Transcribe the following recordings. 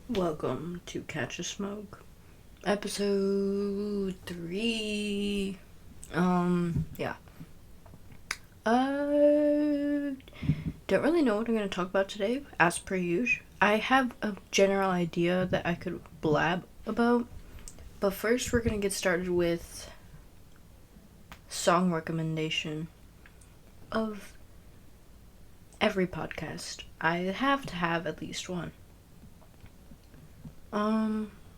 Welcome to Catch a Smoke, episode 3. Yeah. Don't really know what I'm going to talk about today, as per usual. I have a general idea that I could blab about, but first we're going to get started with song recommendation of every podcast. I have to have at least one.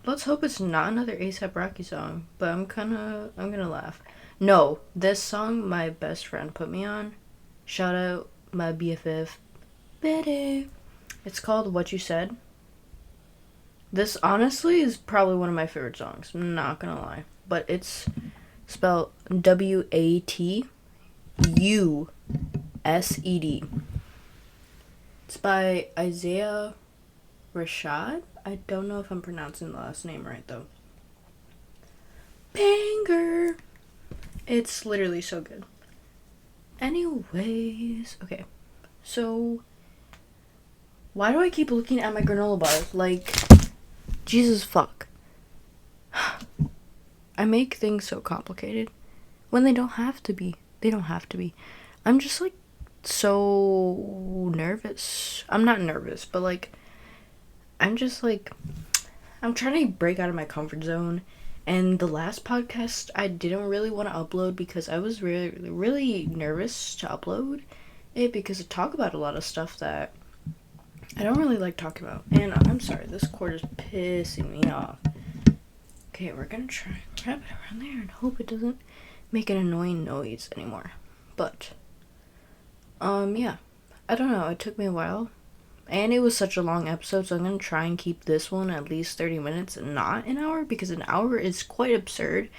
Let's hope it's not another A$AP Rocky song, but I'm gonna laugh. No, this song my best friend put me on. Shout out my BFF, Betty. It's called What You Said. This honestly is probably one of my favorite songs, I'm not gonna lie. But it's spelled WATUSED. It's by Isaiah Rashad. I don't know if I'm pronouncing the last name right though. Banger! It's literally so good. Anyways, okay. So, why do I keep looking at my granola bars? Like, Jesus fuck. I make things so complicated when they don't have to be. They don't have to be. I'm just like so nervous. I'm not nervous, but like I'm just like, I'm trying to break out of my comfort zone. And the last podcast I didn't really want to upload because I was really nervous to upload it because I talk about a lot of stuff that I don't really like talking about. And I'm sorry, this cord is pissing me off. Okay, we're gonna try and wrap it around there and hope it doesn't make an annoying noise anymore. But, yeah. I don't know, it took me a while. And it was such a long episode, so I'm going to try and keep this one at least 30 minutes and not an hour, because an hour is quite absurd.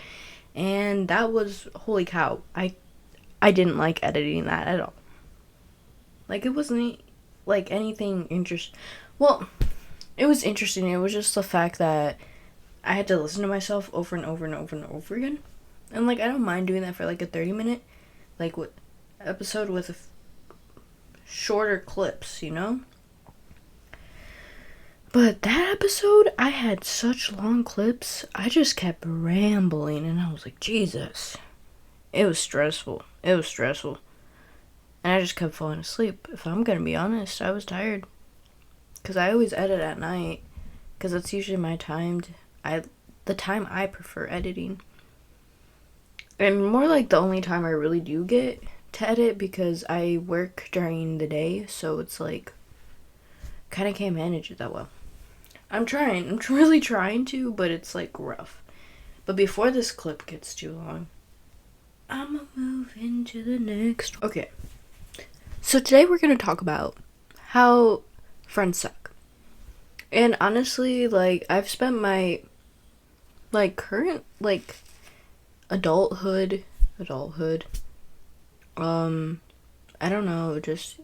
And that was, holy cow, I didn't like editing that at all. Like, it wasn't, like, anything interesting. Well, it was interesting. It was just the fact that I had to listen to myself over and over and over and over again. And, like, I don't mind doing that for, like, a 30-minute, like, episode with shorter clips, you know? But that episode, I had such long clips, I just kept rambling, and I was like, Jesus. It was stressful. And I just kept falling asleep. If I'm gonna be honest, I was tired. Because I always edit at night, because that's usually my time, the time I prefer editing. And more like the only time I really do get to edit, because I work during the day, so it's like, kind of can't manage it that well. I'm really trying to, but it's like rough. But before this clip gets too long, I'ma move into the next. Okay. So today we're going to talk about how friends suck. And honestly, like, I've spent my, like, current, like, adulthood, I don't know, just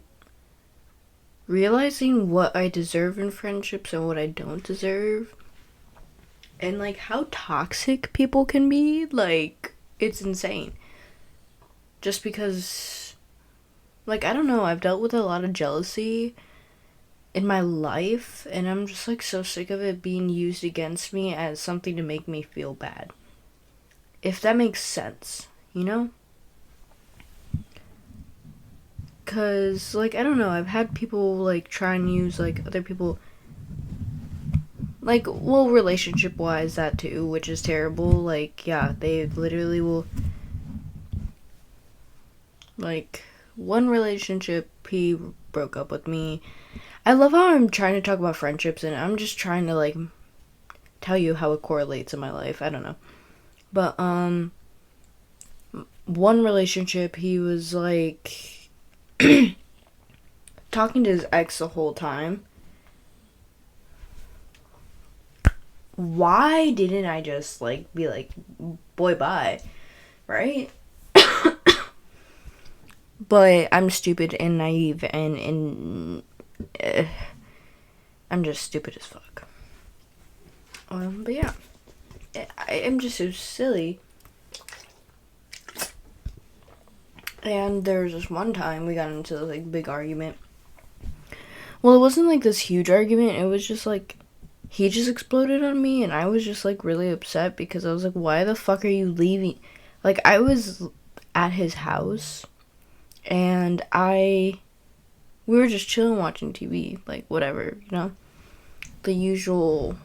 realizing what I deserve in friendships and what I don't deserve. And, like, how toxic people can be. Like, it's insane. Just because, like, I don't know, I've dealt with a lot of jealousy in my life. And I'm just, like, so sick of it being used against me as something to make me feel bad. If that makes sense, you know? Because, like, I don't know, I've had people, like, try and use, like, other people, like, well, relationship-wise, that too, which is terrible. Like, yeah, they literally will, like, one relationship, he broke up with me. I love how I'm trying to talk about friendships, and I'm just trying to, like, tell you how it correlates in my life. I don't know. But, one relationship, he was, like, talking to his ex the whole time. Why didn't I just, like, be like, boy, bye, right? But I'm stupid and naive and I'm just stupid as fuck. But yeah, I am just so silly. And there was this one time we got into, like, big argument. Well, it wasn't, like, this huge argument. It was just, like, he just exploded on me, and I was just like really upset because I was like, why the fuck are you leaving? Like, I was at his house, and we were just chilling watching TV, like whatever, you know, the usual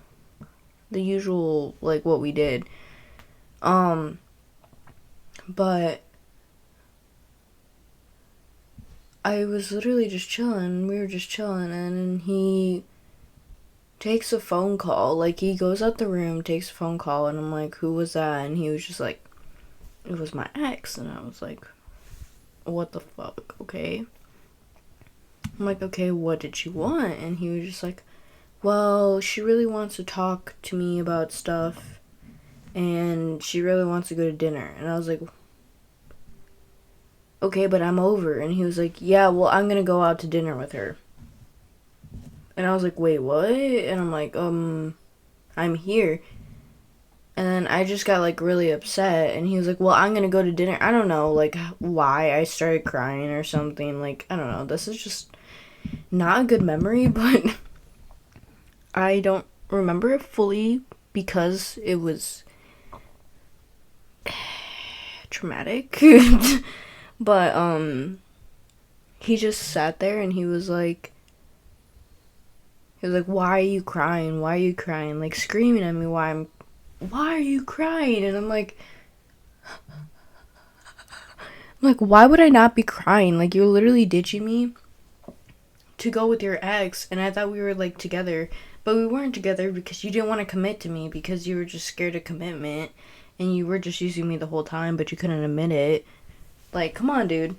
like what we did. But I was literally just chilling. We were just chilling, and he takes a phone call. Like, he goes out the room, takes a phone call, and I'm like, who was that? And he was just like, it was my ex. And I was like, what the fuck? Okay. I'm like, okay, what did she want? And he was just like, well, she really wants to talk to me about stuff, and she really wants to go to dinner. And I was like, okay, but I'm over. And he was like, yeah, well, I'm gonna go out to dinner with her. And I was like, wait, what? And I'm like, I'm here. And then I just got like really upset, and he was like, well, I'm gonna go to dinner. I don't know, like, why I started crying or something. Like, I don't know. This is just not a good memory, but I don't remember it fully because it was traumatic. But he just sat there, and he was like, why are you crying? Why are you crying? Like, screaming at me, why are you crying? And I'm like, why would I not be crying? Like, you're literally ditching me to go with your ex, and I thought we were like together, but we weren't together because you didn't want to commit to me because you were just scared of commitment, and you were just using me the whole time, but you couldn't admit it. Like, come on, dude.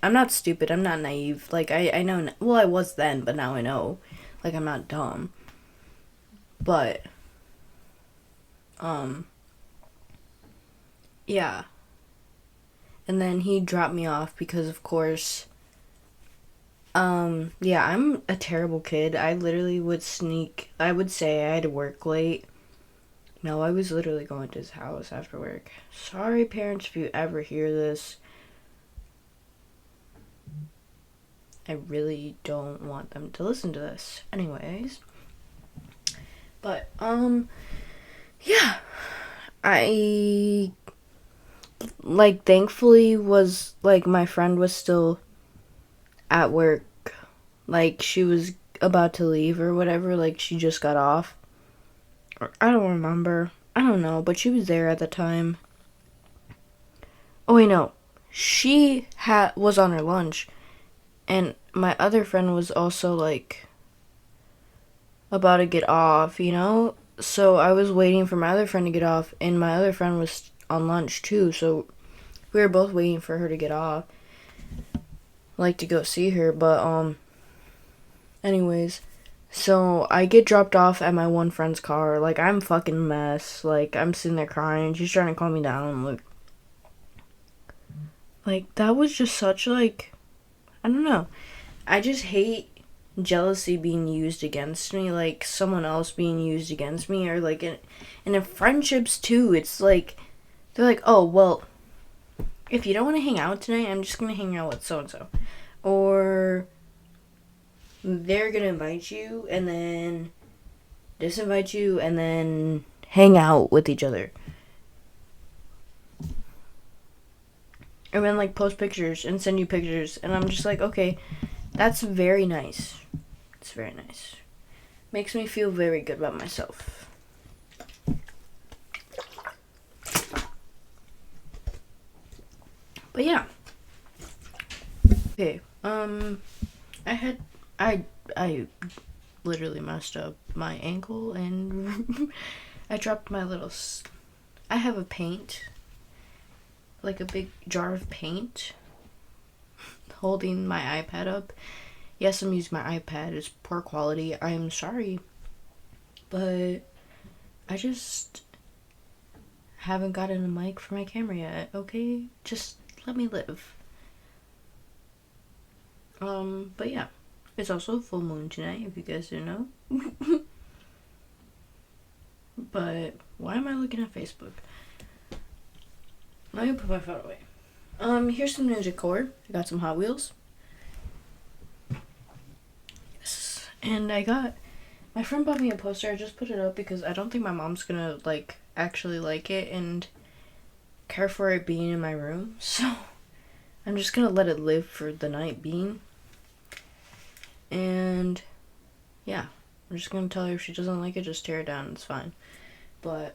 I'm not stupid. I'm not naive. Like, I know. Well, I was then, but now I know. Like, I'm not dumb. But, yeah. And then he dropped me off because, of course, yeah, I'm a terrible kid. I literally would sneak. I would say I had to work late. No, I was literally going to his house after work. Sorry, parents, if you ever hear this. I really don't want them to listen to this. Anyways. But, yeah. I, like, thankfully was, like, my friend was still at work. Like, she was about to leave or whatever. Like, she just got off. I don't remember. I don't know, but she was there at the time. Oh, wait, no. She was on her lunch. And my other friend was also, like, about to get off, you know? So I was waiting for my other friend to get off, and my other friend was on lunch, too. So we were both waiting for her to get off. Like, to go see her, but, anyways. So I get dropped off at my one friend's car. Like, I'm fucking a mess. Like, I'm sitting there crying. She's trying to calm me down. Like, that was just such, like, I don't know. I just hate jealousy being used against me, like someone else being used against me, or like in friendships too. It's like they're like, oh well, if you don't want to hang out tonight, I'm just gonna hang out with so and so, or they're gonna invite you and then disinvite you and then hang out with each other, and then like post pictures and send you pictures, and I'm just like, okay, that's very nice. It's very nice. Makes me feel very good about myself. But yeah. Okay. I literally messed up my ankle, and I dropped my little I have a paint, like a big jar of paint, holding my iPad up. Yes, I'm using my iPad. It's poor quality. I'm sorry. But I just haven't gotten a mic for my camera yet, okay? Just let me live. But yeah. It's also full moon tonight, if you guys didn't know. But why am I looking at Facebook? Let me put my phone away. Here's some new decor. I got some Hot Wheels. And I got My friend bought me a poster. I just put it up because I don't think my mom's gonna, like, actually like it and care for it being in my room. So, I'm just gonna let it live for the night being. And, yeah. I'm just gonna tell her if she doesn't like it, just tear it down. It's fine. But,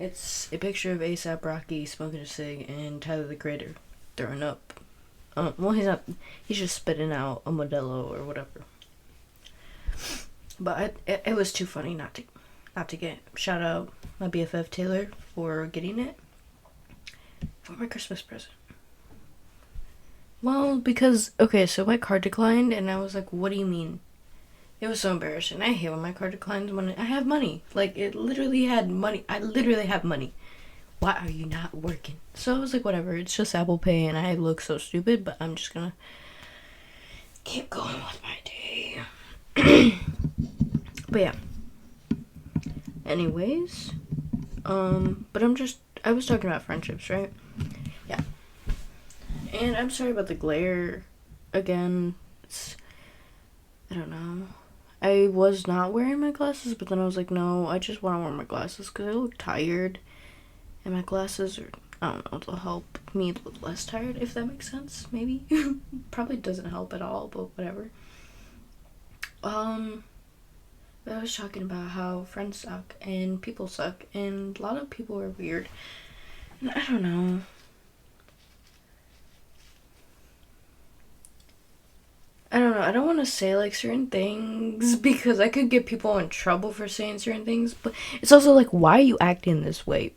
it's a picture of A$AP Rocky smoking a cig and Tyler the Creator throwing up. Well, he's just spitting out a Modelo or whatever. But it was too funny not to get. Shout out my BFF Taylor for getting it for my Christmas present. Well, because, okay, so my card declined, and I was like, what do you mean? It was so embarrassing. I hate when my card declines when I have money. Like, it literally had money. I literally have money. Why are you not working? So I was like, whatever, it's just Apple Pay, and I look so stupid, but I'm just gonna keep going with my day. But yeah. Anyways, but I was talking about friendships, right? Yeah. And I'm sorry about the glare again. I don't know. I was not wearing my glasses, but then I was like, no, I just want to wear my glasses because I look tired. And my glasses are, I don't know, they'll help me look less tired, if that makes sense, maybe. Probably doesn't help at all, but whatever. I was talking about how friends suck and people suck and a lot of people are weird. And I don't know. I don't want to say like certain things because I could get people in trouble for saying certain things, but it's also like, why are you acting this way?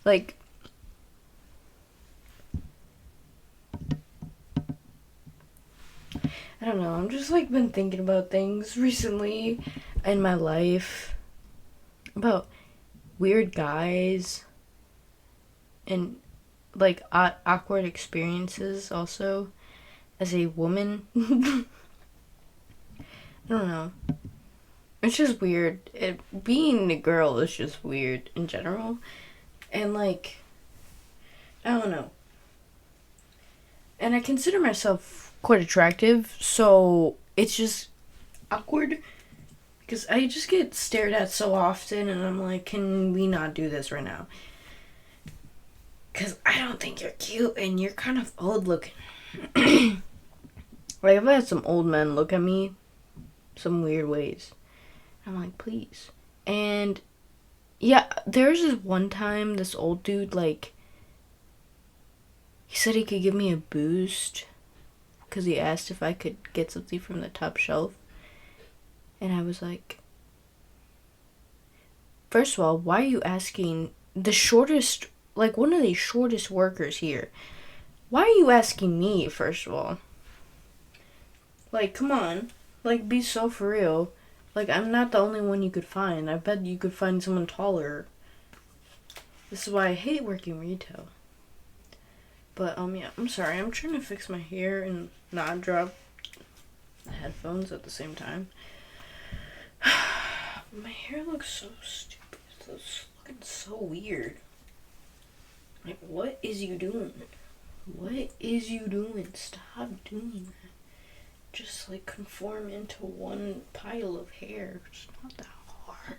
Like, I don't know. I'm just like been thinking about things recently in my life about weird guys and like awkward experiences also as a woman. I don't know. It's just weird. Being a girl is just weird in general. And like, I don't know. And I consider myself quite attractive, so it's just awkward because I just get stared at so often and I'm like, can we not do this right now? Because I don't think you're cute and you're kind of old looking. Like, I've had some old men look at me some weird ways. I'm like, please. And yeah, there was this one time this old dude, like, he said he could give me a boost because he asked if I could get something from the top shelf. And I was like, first of all, why are you asking the shortest, like one of the shortest workers here? Why are you asking me, first of all? Like, come on. Like, be so for real. Like, I'm not the only one you could find. I bet you could find someone taller. This is why I hate working retail. But, yeah, I'm sorry. I'm trying to fix my hair and not drop the headphones at the same time. My hair looks so stupid. It's looking so weird. Like, what is you doing? What is you doing? Stop doing that. Just, like, conform into one pile of hair. It's not that hard.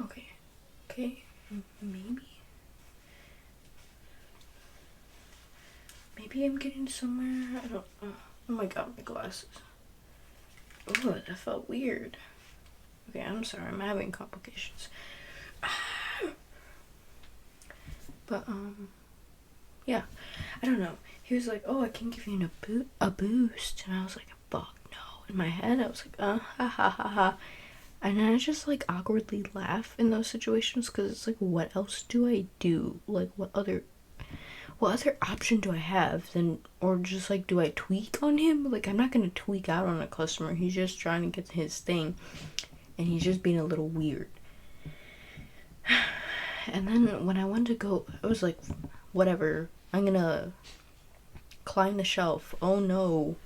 Okay. Maybe I'm getting somewhere. I don't know. Oh my god, my glasses. Oh, that felt weird. Okay, I'm sorry. I'm having complications. But, yeah. I don't know. He was like, oh, I can give you a boost. And I was like, fuck no. In my head, I was like, ha ha ha ha. And then I just, like, awkwardly laugh in those situations because it's like, what else do I do? Like, what other option do I have then? Or just, like, do I tweak on him? Like, I'm not going to tweak out on a customer. He's just trying to get his thing. And he's just being a little weird. And then when I wanted to go, I was like, whatever. I'm going to climb the shelf. Oh, no.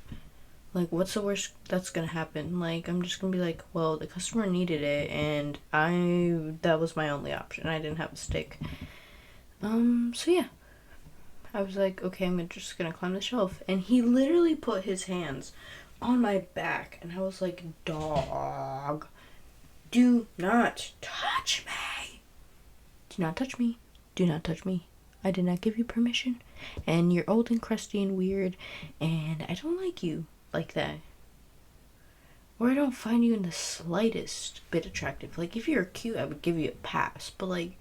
Like, what's the worst that's gonna happen? Like, I'm just gonna be like, well, the customer needed it, and that was my only option. I didn't have a stick. So yeah. I was like, okay, I'm just gonna climb the shelf. And he literally put his hands on my back, and I was like, dog, do not touch me. Do not touch me. Do not touch me. I did not give you permission, and you're old and crusty and weird, and I don't like you like that. Or I don't find you in the slightest bit attractive. Like, if you're cute, I would give you a pass, but like,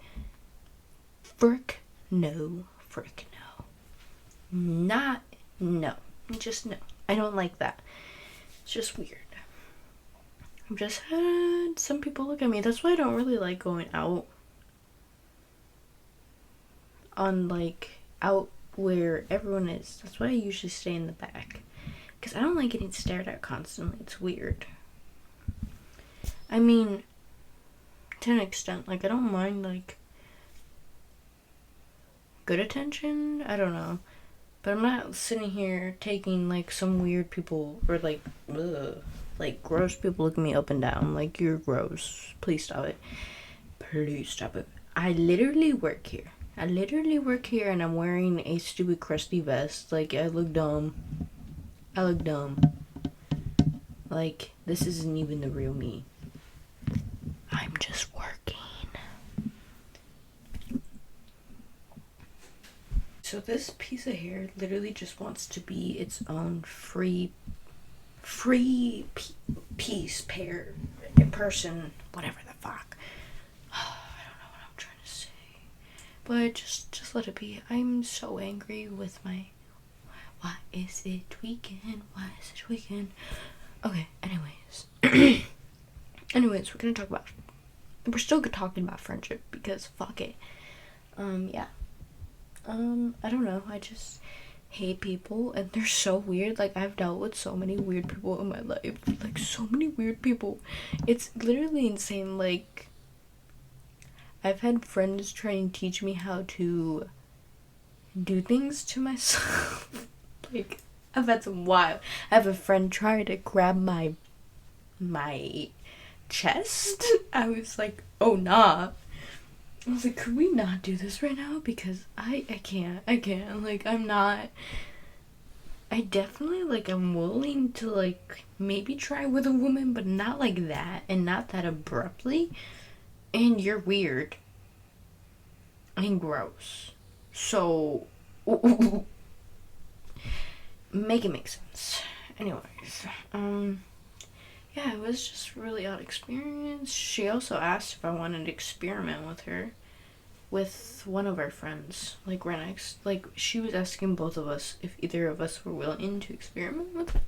frick no. Frick no. Not, no. Just no. I don't like that. It's just weird. I've just had some people look at me. That's why I don't really like going out on, like, out where everyone is. That's why I usually stay in the back. Because I don't like getting stared at constantly. It's weird. I mean, to an extent. Like, I don't mind, like, good attention. I don't know. But I'm not sitting here taking, like, some weird people, or, like, ugh, like, gross people looking me up and down. Like, you're gross. Please stop it. Please stop it. I literally work here. And I'm wearing a stupid crusty vest. Like, I look dumb. Like, this isn't even the real me. I'm just working. So this piece of hair literally just wants to be its own free piece, person, whatever the fuck. I don't know what I'm trying to say. But just let it be. I'm so angry with my... Why is it tweaking? Okay, anyways. Anyways, we're still talking about friendship because fuck it. Yeah. I don't know. I just hate people, and they're so weird. Like, I've dealt with so many weird people in my life. Like, so many weird people. It's literally insane. Like, I've had friends try and teach me how to do things to myself. Like, I've had some wild... I have a friend try to grab my chest. I was like, oh, nah. I was like, could we not do this right now? Because I can't. Like, I'm not... I definitely, like, I'm willing to, like, maybe try with a woman, but not like that, and not that abruptly. And you're weird. And gross. So... make it make sense. Anyways, yeah, it was just a really odd experience. She also asked if I wanted to experiment with her, with one of our friends. Like, right next, like, she was asking both of us if either of us were willing to experiment with her.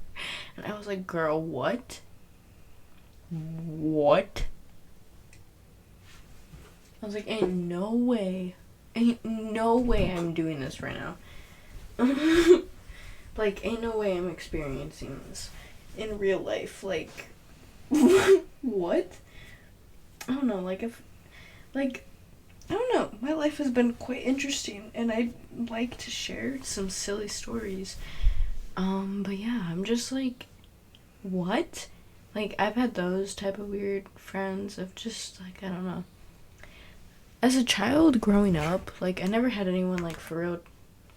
And I was like, girl, what? What? I was like, ain't no way I'm doing this right now. Like, ain't no way I'm experiencing this in real life. Like, what? I don't know, like, I don't know, my life has been quite interesting, and I'd like to share some silly stories. But yeah, I'm just like, what? Like, I've had those type of weird friends of just, like, I don't know. As a child growing up, like, I never had anyone, like, for real,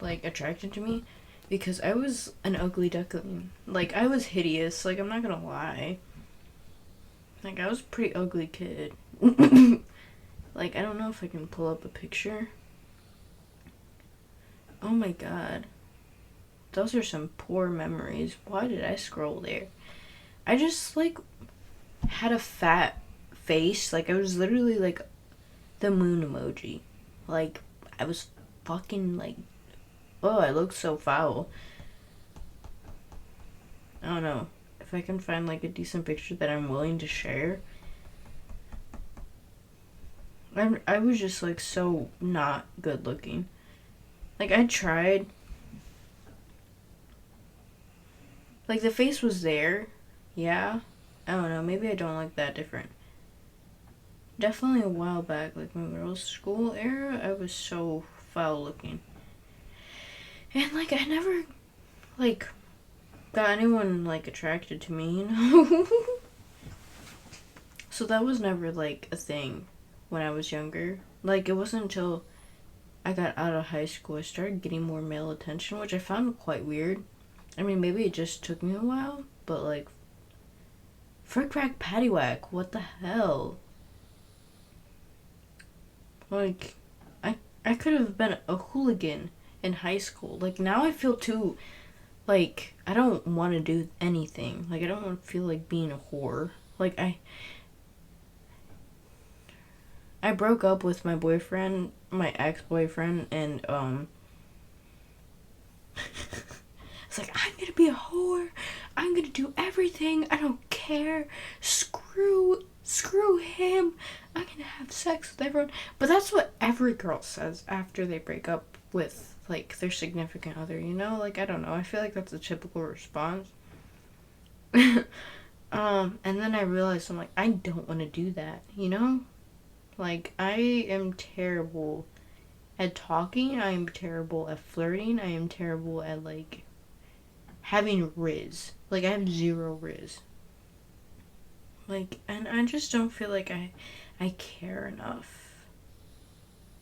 like, attracted to me. Because I was an ugly duckling. Like, I was hideous. Like, I'm not gonna lie. Like, I was a pretty ugly kid. Like, I don't know if I can pull up a picture. Oh my god. Those are some poor memories. Why did I scroll there? I just, like, had a fat face. Like, I was literally, like, the moon emoji. Like, I was fucking, like... Oh, I look so foul. I don't know. If I can find, like, a decent picture that I'm willing to share. I was just, like, so not good looking. Like, I tried. Like, the face was there. Yeah. I don't know. Maybe I don't look that different. Definitely a while back, like, my middle school era, I was so foul looking. And, like, I never, like, got anyone, like, attracted to me, you know? So that was never, like, a thing when I was younger. Like, it wasn't until I got out of high school I started getting more male attention, which I found quite weird. I mean, maybe it just took me a while. but like, frick rack paddywhack, what the hell? Like, I could have been a hooligan in high school. Like, now I feel too, like, I don't want to do anything. Like, I don't want to feel like being a whore. Like, I broke up with my boyfriend, my ex-boyfriend, and, it's like, I'm gonna be a whore. I'm gonna do everything. I don't care. Screw him. I'm gonna have sex with everyone. But that's what every girl says after they break up with, like, their significant other, you know? Like, I don't know. I feel like that's a typical response. And then I realized, I'm like, I don't want to do that, you know? Like, I am terrible at talking. I am terrible at flirting. I am terrible at, like, having riz. Like, I have zero riz. Like, and I just don't feel like I care enough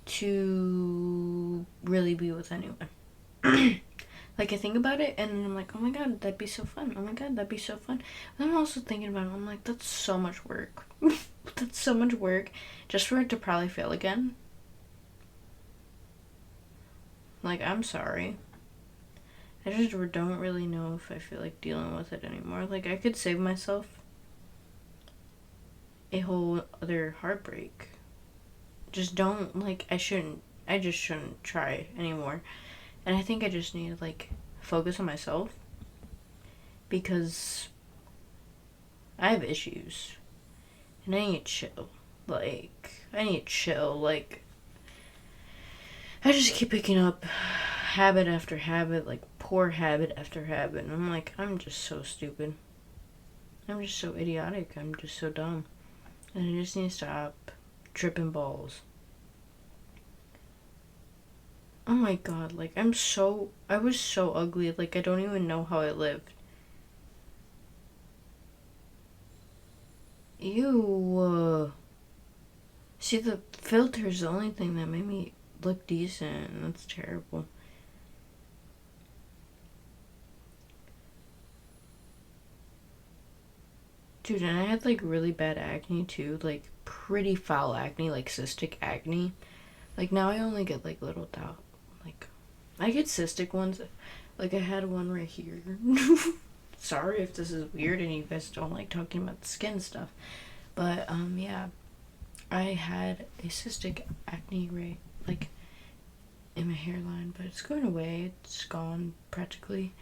to really be with anyone. Like, I think about it, and I'm like, oh my god, that'd be so fun. Oh my god, that'd be so fun. And I'm also thinking about it, I'm like, that's so much work. That's so much work just for it to probably fail again. Like, I'm sorry. I just don't really know if I feel like dealing with it anymore. Like, I could save myself a whole other heartbreak. Just don't, like, I just shouldn't try anymore. And I think I just need to, like, focus on myself. Because I have issues. And I need to chill. Like, I need to chill. Like, I just keep picking up habit after habit, like, poor habit after habit. And I'm like, I'm just so stupid. I'm just so idiotic. I'm just so dumb. And I just need to stop tripping balls. Oh my god, like, I was so ugly, like, I don't even know how I lived. Ew. See, the filter's the only thing that made me look decent, and that's terrible. Dude, and I had, like, really bad acne, too. Like, pretty foul acne, like, cystic acne. Like, now I only get, like, little like, I get cystic ones. Like, I had one right here. Sorry if this is weird and you guys don't like talking about the skin stuff. But, yeah. I had a cystic acne right, like, in my hairline. But it's going away. It's gone, practically.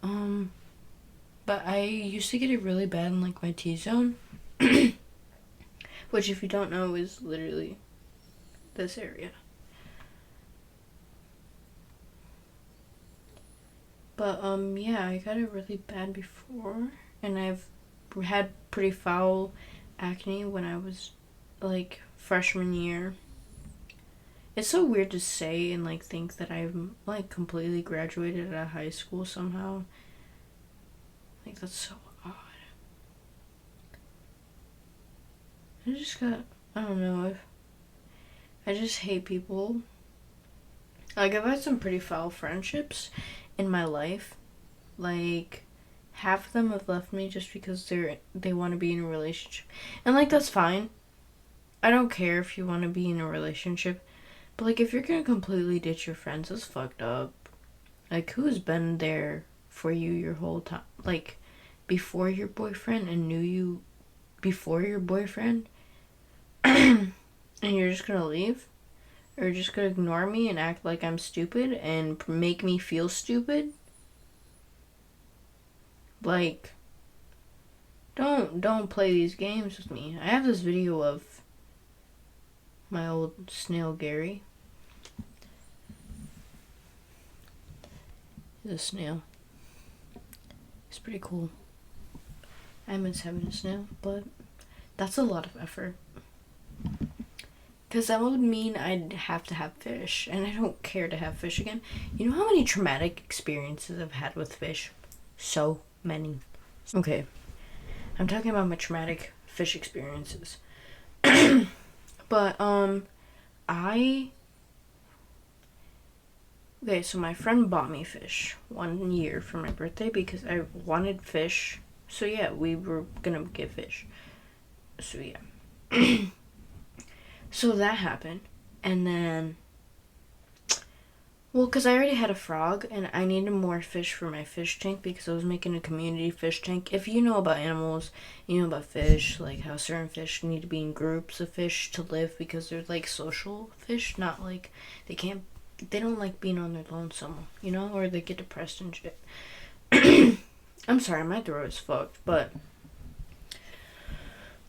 But I used to get it really bad in, like, my T-zone. Which, if you don't know, is literally this area. But, yeah, I got it really bad before. And I've had pretty foul acne when I was, like, freshman year. It's so weird to say and, like, think that I'm, like, completely graduated out of high school somehow. Like, that's so odd. I don't know, I just hate people. Like, I've had some pretty foul friendships in my life. Like, half of them have left me just because they want to be in a relationship. And, like, that's fine. I don't care if you want to be in a relationship. But, like, if you're gonna completely ditch your friends, that's fucked up. Like, who's been there for you your whole time? Like, before your boyfriend and knew you before your boyfriend? And you're just gonna leave? Or you're just gonna ignore me and act like I'm stupid and make me feel stupid? Like, don't play these games with me. I have this video of my old snail Gary. He's a snail. It's pretty cool. I miss having a snail, but that's a lot of effort. Because that would mean I'd have to have fish, and I don't care to have fish again. You know how many traumatic experiences I've had with fish? So many. Okay, I'm talking about my traumatic fish experiences. But, okay, so my friend bought me fish one year for my birthday because I wanted fish So yeah, we were gonna get fish. So yeah. So that happened. And then, well, because I already had a frog and I needed more fish for my fish tank because I was making a community fish tank. If you know about animals, you know about fish, like how certain fish need to be in groups of fish to live because they're like social fish, not like they can't, they don't like being on their lonesome, you know, or they get depressed and shit. I'm sorry, my throat is fucked, but,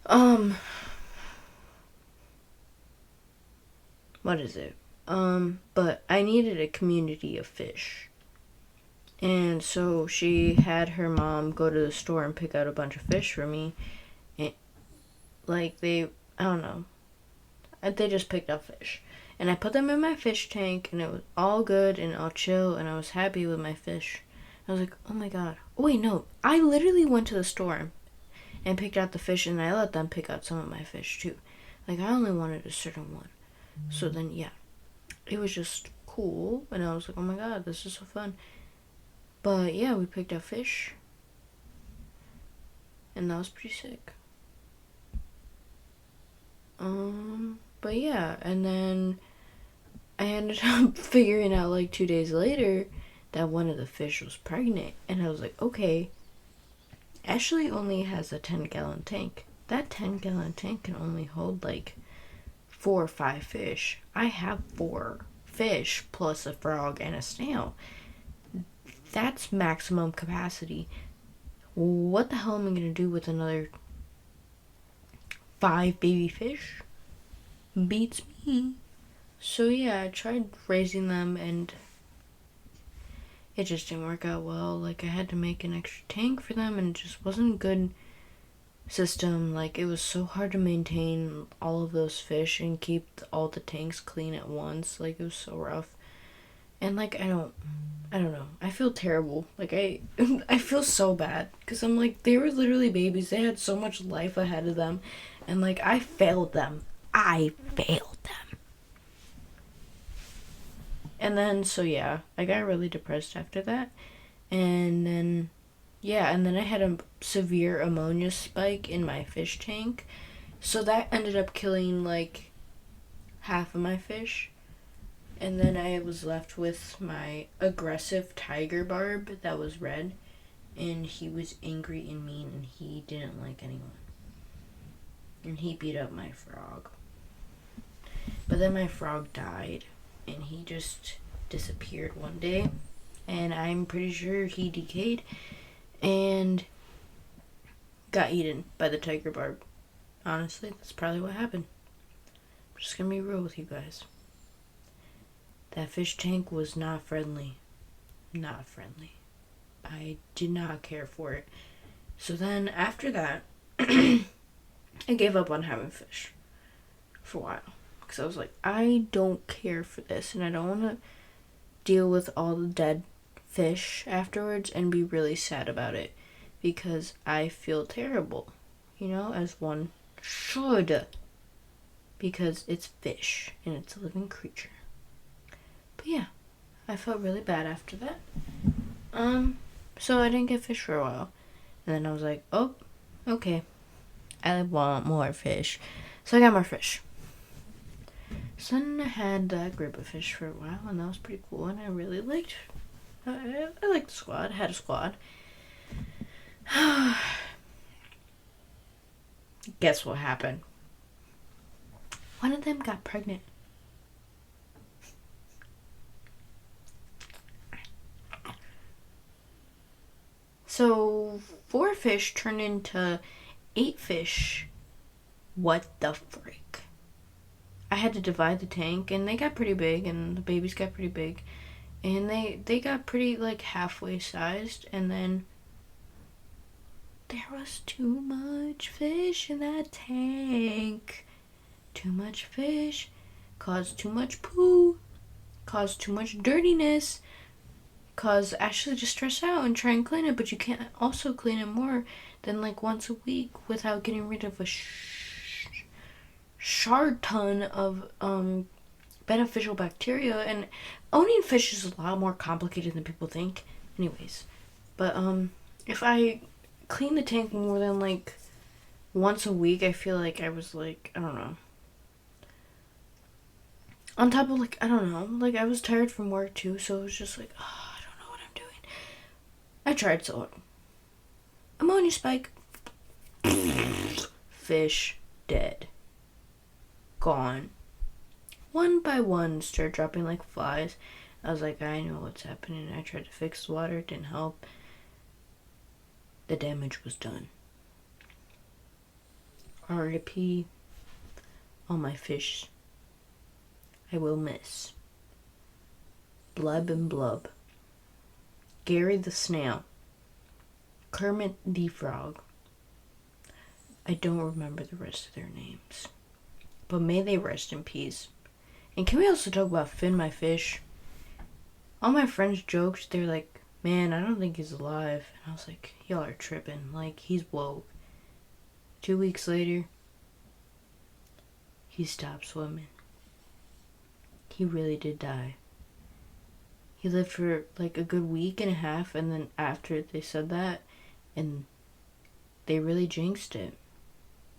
um, what is it? But I needed a community of fish. And so she had her mom go to the store and pick out a bunch of fish for me. And, like, I don't know. They just picked out fish. And I put them in my fish tank, and it was all good and all chill, and I was happy with my fish. I was like, oh my god. Oh, wait, no. I literally went to the store and picked out the fish, and I let them pick out some of my fish, too. Like, I only wanted a certain one. So then, yeah. It was just cool, and I was like, oh my god, this is so fun. But yeah, we picked out fish, and that was pretty sick. But yeah, and then I ended up figuring out like 2 days later that one of the fish was pregnant, and I was like, okay, Ashley only has a 10-gallon tank. That 10-gallon tank can only hold like 4 or 5 fish. I have 4 fish plus a frog and a snail. That's maximum capacity. What the hell am I gonna do with another 5 baby fish? Beats me. So yeah, I tried raising them and it just didn't work out well. Like, I had to make an extra tank for them and it just wasn't a good system. Like, it was so hard to maintain all of those fish and keep all the tanks clean at once. Like, it was so rough. And like, I don't know. I feel terrible. Like, I feel so bad because I'm like, they were literally babies. They had so much life ahead of them, and like, I failed them. And then, so yeah, I got really depressed after that. And then, yeah, and then I had a severe ammonia spike in my fish tank. So that ended up killing like half of my fish. And then I was left with my aggressive tiger barb that was red. And he was angry and mean and he didn't like anyone. And he beat up my frog. But then my frog died. And he just disappeared one day. And I'm pretty sure he decayed and got eaten by the tiger barb. Honestly, that's probably what happened. I'm just gonna be real with you guys. That fish tank was not friendly. Not friendly. I did not care for it. So then after that, I gave up on having fish for a while. Because I was like, I don't care for this. And I don't want to deal with all the dead fish afterwards and be really sad about it. Because I feel terrible. You know, as one should. Because it's fish. And it's a living creature. But yeah, I felt really bad after that. So I didn't get fish for a while. And then I was like, oh, okay. I want more fish. So I got more fish. So then I had that group of fish for a while, and that was pretty cool. And I really liked, I liked the squad. I had a squad. Guess what happened? One of them got pregnant. So 4 fish turned into 8 fish. What the frick? I had to divide the tank, and they got pretty big, and the babies got pretty big. And they got pretty, like, halfway sized, and then there was too much fish in that tank. Too much fish caused too much poo, caused too much dirtiness, caused Ashley to stress out and try and clean it, but you can't also clean it more than like once a week without getting rid of a shard ton of beneficial bacteria. And owning fish is a lot more complicated than people think anyways. But if I clean the tank more than like once a week. I feel like I was like, I don't know. On top of like, I don't know, like I was tired from work too, so it was just like, oh, I don't know what I'm doing. I tried so. Ammonia spike. Fish dead. Gone. One by one, start dropping like flies. I was like, I know what's happening. I tried to fix the water, it didn't help. The damage was done. R.I.P. all my fish. I will miss. Blub and Blub. Gary the Snail. Kermit the Frog. I don't remember the rest of their names. But may they rest in peace. And can we also talk about Finn my fish? All my friends joked, they're like, man, I don't think he's alive. And I was like, y'all are tripping. Like, he's woke. 2 weeks later, he stopped swimming. He really did die. He lived for like a good week and a half, and then after they said that, and they really jinxed it,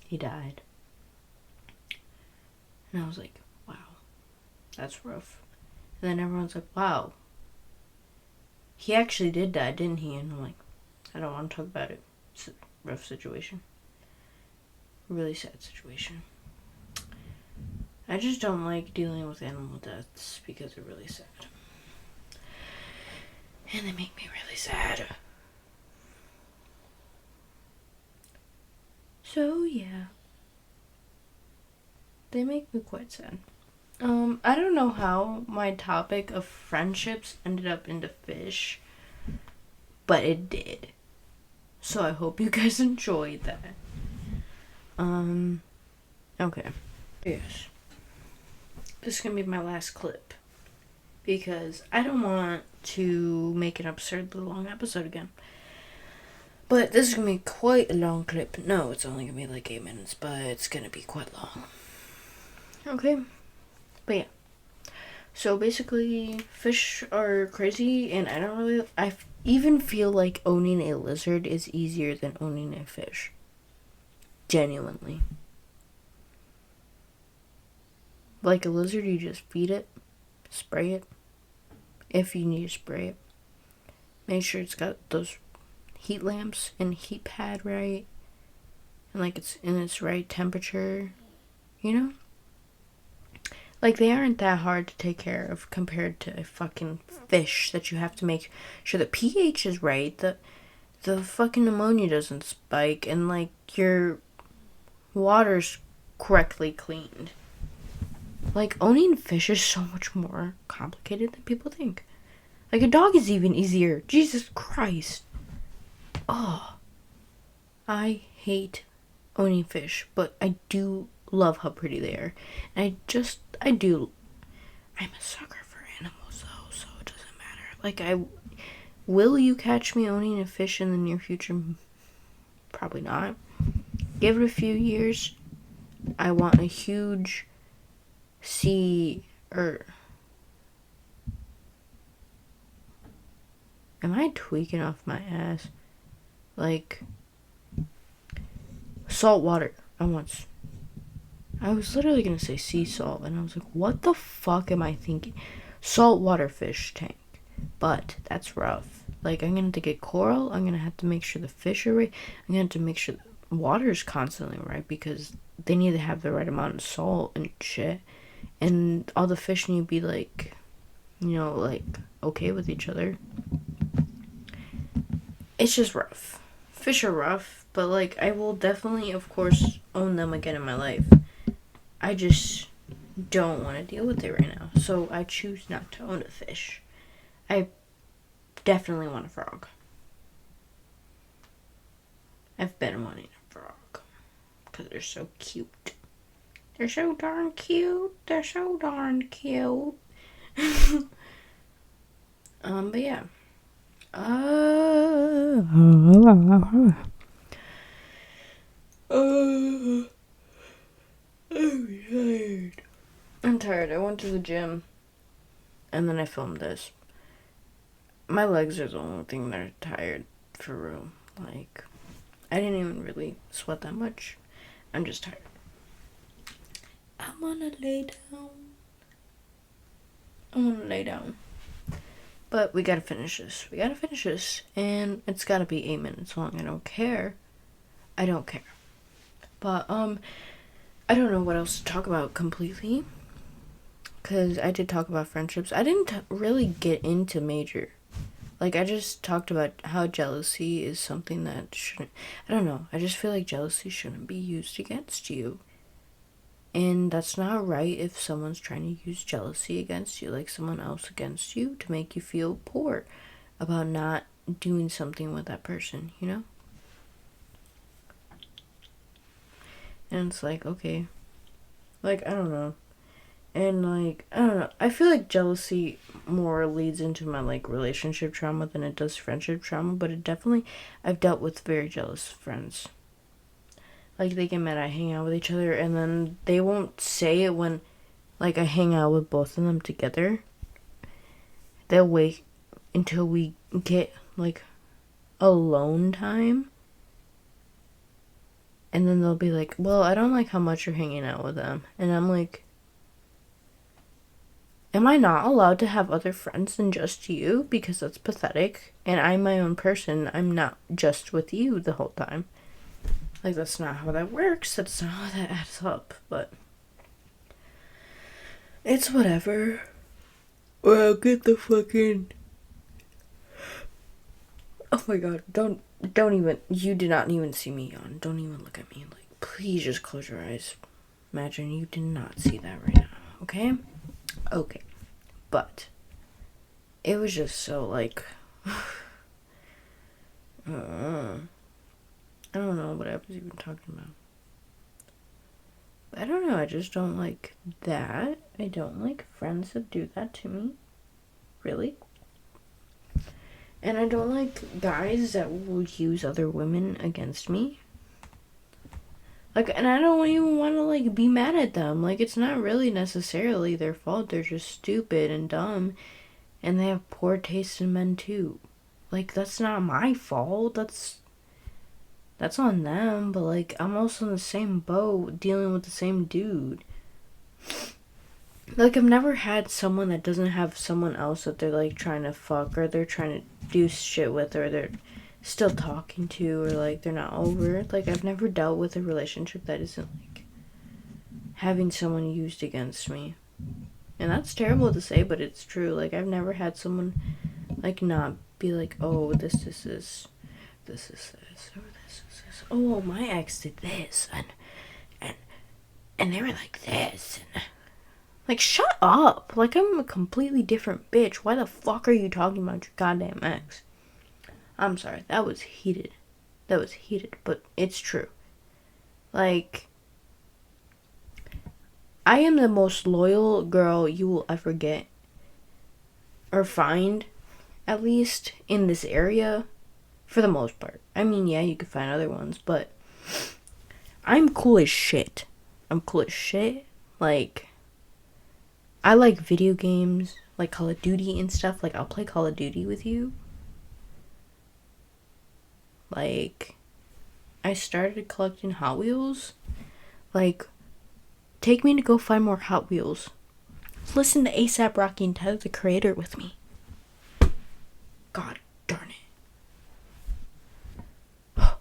he died. And I was like, wow, that's rough. And then everyone's like, wow, he actually did die, didn't he? And I'm like, I don't want to talk about it. It's a rough situation. Really sad situation. I just don't like dealing with animal deaths because they're really sad. And they make me really sad. So, yeah. They make me quite sad. I don't know how my topic of friendships ended up into fish, but it did. So I hope you guys enjoyed that. Okay. Yes. This is gonna be my last clip. Because I don't want to make an absurdly long episode again. But this is gonna be quite a long clip. No, it's only gonna be like 8 minutes, but it's gonna be quite long. Okay. But yeah. So basically, fish are crazy, and I even feel like owning a lizard is easier than owning a fish. Genuinely. Like a lizard, you just feed it, spray it, if you need to spray it. Make sure it's got those heat lamps and heat pad right, and like it's in its right temperature, you know? Like, they aren't that hard to take care of compared to a fucking fish that you have to make sure the pH is right, the fucking ammonia doesn't spike, and like your water's correctly cleaned. Like, owning fish is so much more complicated than people think. Like, a dog is even easier. Jesus Christ. Oh. I hate owning fish, but I do love how pretty they are. And I'm a sucker for animals, though, so it doesn't matter. Like, will you catch me owning a fish in the near future? Probably not. Give it a few years. I want a huge am I tweaking off my ass? Like, salt water. I was literally gonna say sea salt, and I was like, what the fuck am I thinking? Saltwater fish tank. But that's rough. Like, I'm gonna have to get coral. I'm gonna have to make sure the fish are right. I'm gonna have to make sure the water is constantly right, because they need to have the right amount of salt and shit. And all the fish need to be like, you know, like, okay with each other. It's just rough. Fish are rough, but like, I will definitely, of course, own them again in my life. I just don't want to deal with it right now, so I choose not to own a fish. I definitely want a frog. I've been wanting a frog because they're so cute. They're so darn cute. They're so darn cute. But yeah. I'm tired. I went to the gym, and then I filmed this. My legs are the only thing that are tired, for real. Like, I didn't even really sweat that much. I'm just tired. I wanna lay down. I wanna lay down. But we gotta finish this. And it's gotta be 8 minutes long. I don't care. But, I don't know what else to talk about completely. Because I did talk about friendships. I didn't really get into major. Like, I just talked about how jealousy is something that shouldn't... I don't know. I just feel like jealousy shouldn't be used against you. And that's not right if someone's trying to use jealousy against you, like someone else against you, to make you feel poor about not doing something with that person, you know? And it's like, okay. Like, I don't know. And, like, I don't know. I feel like jealousy more leads into my, like, relationship trauma than it does friendship trauma. But it definitely... I've dealt with very jealous friends. Like, they get mad I hang out with each other. And then they won't say it when, like, I hang out with both of them together. They'll wait until we get, like, alone time. And then they'll be like, well, I don't like how much you're hanging out with them. And I'm like... Am I not allowed to have other friends than just you? Because that's pathetic. And I'm my own person. I'm not just with you the whole time. Like, that's not how that works. That's not how that adds up. But it's whatever. Well, get the fucking... Oh my god. Don't even... You did not even see me yawn. Don't even look at me. Like, please just close your eyes. Imagine you did not see that right now. Okay? Okay. But it was just so, like, I don't know what I was even talking about. I don't know, I just don't like that. I don't like friends that do that to me. Really. And I don't like guys that will use other women against me. Like, and I don't even want to, like, be mad at them. Like, it's not really necessarily their fault. They're just stupid and dumb. And they have poor taste in men, too. Like, that's not my fault. That's on them. But, like, I'm also in the same boat dealing with the same dude. Like, I've never had someone that doesn't have someone else that they're, like, trying to fuck. Or they're trying to do shit with. Or they're still talking to, or like they're not over. Like, I've never dealt with a relationship that isn't like having someone used against me. And that's terrible to say, but it's true. Like, I've never had someone like not be like, oh, this is this, or this is this. Oh, my ex did this, and they were like this, and like, shut up. Like, I'm a completely different bitch. Why the fuck are you talking about your goddamn ex? I'm sorry, that was heated, but it's true. Like, I am the most loyal girl you will ever get, or find, at least, in this area, for the most part. I mean, yeah, you could find other ones, but I'm cool as shit. Like, I like video games, like Call of Duty and stuff. Like, I'll play Call of Duty with you. Like, I started collecting Hot Wheels. Like, take me to go find more Hot Wheels. Listen to A$AP Rocky and Tyler, the Creator, with me. God darn it. I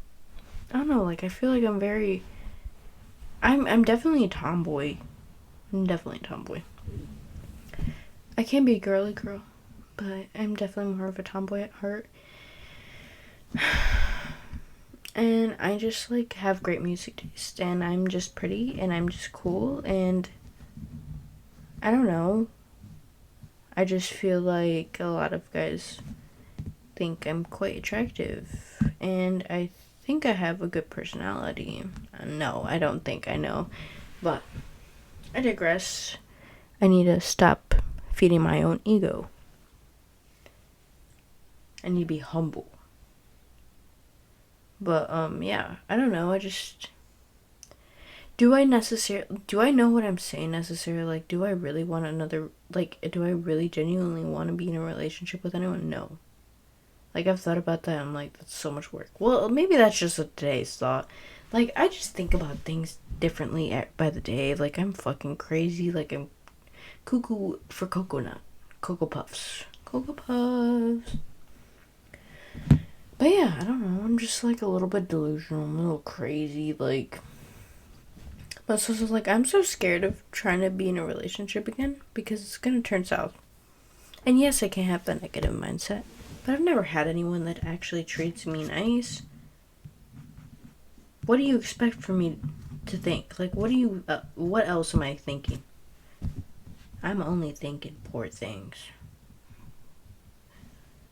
don't know, like, I feel like I'm definitely a tomboy. I can be a girly girl, but I'm definitely more of a tomboy at heart. And I just, like, have great music taste, and I'm just pretty, and I'm just cool, and I don't know. I just feel like a lot of guys think I'm quite attractive, and I think I have a good personality. No, I don't think I know, but I digress. I need to stop feeding my own ego. I need to be humble. But, yeah, I don't know, do I know what I'm saying necessarily? Like, do I really want do I really genuinely want to be in a relationship with anyone? No. Like, I've thought about that. I'm like, that's so much work. Well, maybe that's just a today's thought. Like, I just think about things differently by the day. Like, I'm fucking crazy. Like, I'm cuckoo for coconut. Cocoa Puffs. Cocoa Puffs. But yeah, I don't know. I'm just like a little bit delusional. I'm a little crazy. Like, but so like, I'm so scared of trying to be in a relationship again because it's gonna turn south. And yes, I can have that negative mindset, but I've never had anyone that actually treats me nice. What do you expect from me to think? Like, what else am I thinking? I'm only thinking poor things.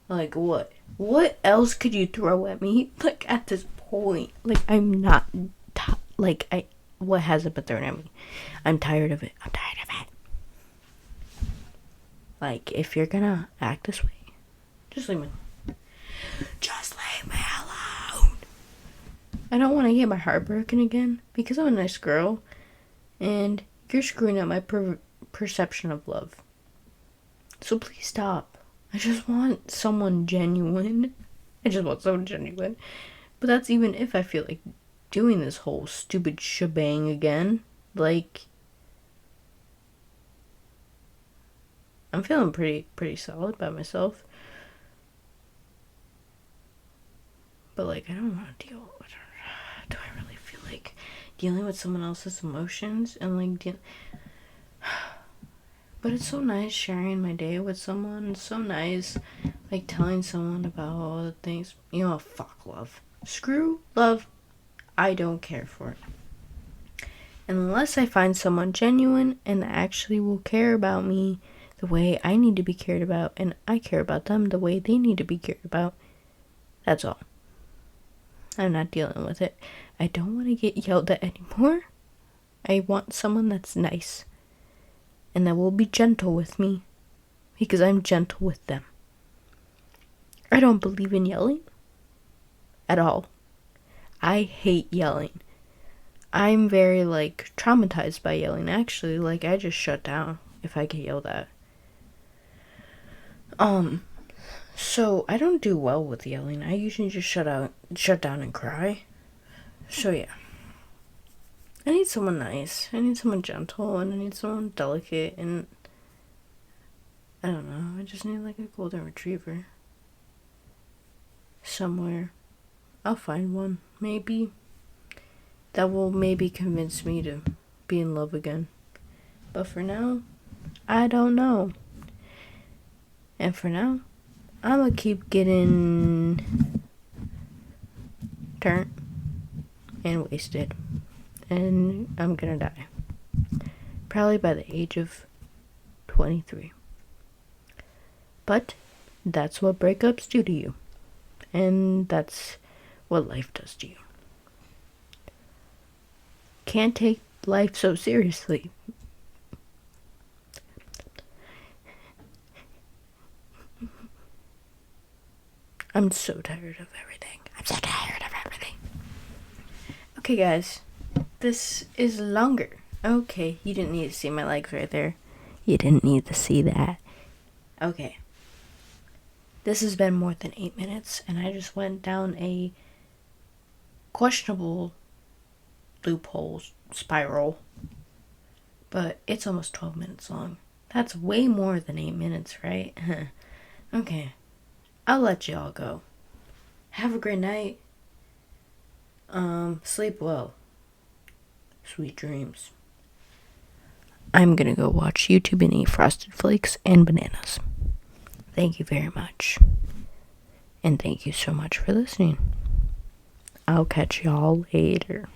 Like, what? What else could you throw at me? Like, at this point. Like, I'm not, what hasn't been thrown at me? I'm tired of it. Like, if you're gonna act this way, just leave me alone. Just leave me alone. I don't want to get my heart broken again because I'm a nice girl and you're screwing up my perception of love. So please stop. I just want someone genuine. But that's even if I feel like doing this whole stupid shebang again. Like, I'm feeling pretty solid by myself. But like, I don't want to deal with it. Do I really feel like dealing with someone else's emotions and like but it's so nice sharing my day with someone. It's so nice like telling someone about all the things. You know, fuck love. Screw love. I don't care for it. Unless I find someone genuine and actually will care about me the way I need to be cared about, and I care about them the way they need to be cared about. That's all. I'm not dealing with it. I don't want to get yelled at anymore. I want someone that's nice and that will be gentle with me because I'm gentle with them. I don't believe in yelling at all. I hate yelling. I'm very like traumatized by yelling. Actually, like I just shut down if I get yelled at. So I don't do well with yelling. I usually just shut down and cry. So yeah. I need someone nice. I need someone gentle, and I need someone delicate, and I don't know. I just need like a golden retriever. Somewhere. I'll find one, maybe. That will maybe convince me to be in love again. But for now, I don't know. And for now, I'm gonna keep getting turned and wasted. And I'm gonna die. Probably by the age of 23. But that's what breakups do to you. And that's what life does to you. Can't take life so seriously. I'm so tired of everything. Okay, guys. This is longer. Okay, you didn't need to see my legs right there. You didn't need to see that. Okay. This has been more than 8 minutes, and I just went down a questionable loophole spiral. But it's almost 12 minutes long. That's way more than 8 minutes, right? Okay. I'll let y'all go. Have a great night. Sleep well. Sweet dreams. I'm gonna go watch YouTube and eat Frosted Flakes and bananas. Thank you very much. And thank you so much for listening. I'll catch y'all later.